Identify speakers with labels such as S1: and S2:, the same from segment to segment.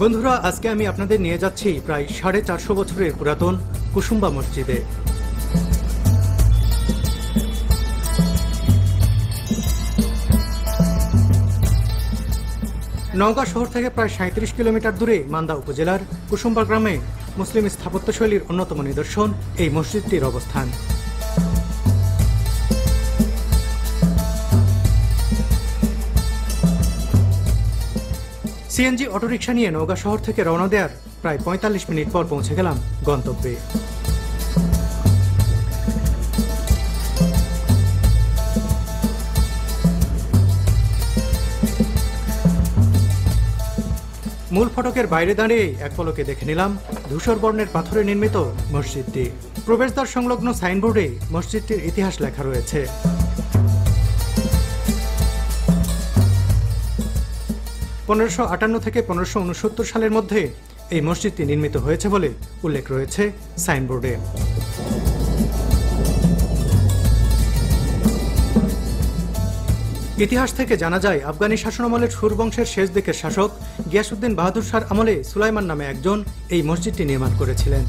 S1: বন্ধুরা, আজকে আমি আপনাদের নিয়ে যাচ্ছি প্রায় 450 বছরের পুরাতন কুসুম্বা মসজিদে। নওগাঁ শহর থেকে প্রায় 37 কিলোমিটার দূরে মান্দা উপজেলার কুসুম্বা গ্রামে মুসলিম স্থাপত্যশৈলীর অন্যতম নিদর্শন এই মসজিদটির অবস্থান। সিএনজি অটোরিকশা নিয়ে নওগাঁ শহর থেকে রওনা দেওয়ার প্রায় 45 মিনিট পর পৌঁছে গেলাম গন্তব্যে। মূল ফটকের বাইরে দাঁড়িয়ে এক পলকে দেখে নিলাম ধূসর বর্ণের পাথরে নির্মিত মসজিদটি। প্রবেশদ্বার সংলগ্ন সাইনবোর্ডে মসজিদটির ইতিহাস লেখা রয়েছে। (1558 থেকে 1569 সালের মধ্যে এই মসজিদটি নির্মিত হয়েছে বলে উল্লেখ রয়েছে সাইনবোর্ডে। ইতিহাস থেকে জানা যায়, আফগানি শাসনামলের সুর বংশের শেষ দিকের শাসক গিয়াসউদ্দিন বাহাদুর শাহর আমলে সুলাইমান নামে একজন এই মসজিদটি নির্মাণ করেছিলেন।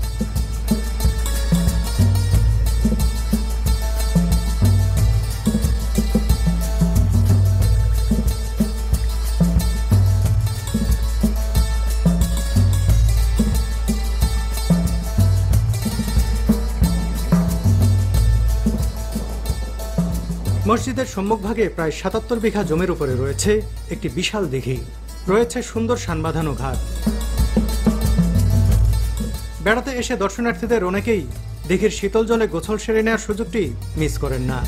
S1: মসজিদের সম্মুখভাগে প্রায় 77 বিঘা জমির উপরে রয়েছে একটি বিশাল দিঘি, রয়েছে সুন্দর সানবাঁধানো ঘাট। বেড়াতে এসে দর্শনার্থীদের অনেকেই দিঘির শীতল জলে গোসল সেরে নেওয়ার সুযোগটি মিস করেন না।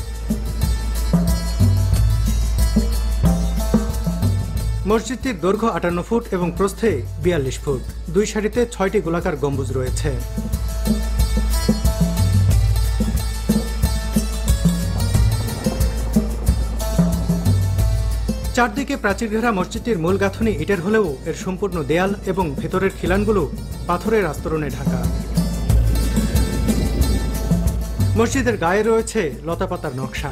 S1: মসজিদটির দৈর্ঘ্য 58 ফুট এবং প্রস্থে 42 ফুট। দুই সারিতে 6টি গোলাকার গম্বুজ রয়েছে। চারদিকে প্রাচীর ঘেরা মসজিদটির মূল গাঁথনি ইটের হলেও এর সম্পূর্ণ দেয়াল এবং ভেতরের খিলানগুলো পাথরের আস্তরণে ঢাকা। মসজিদের গায়ে রয়েছে লতাপাতার নকশা।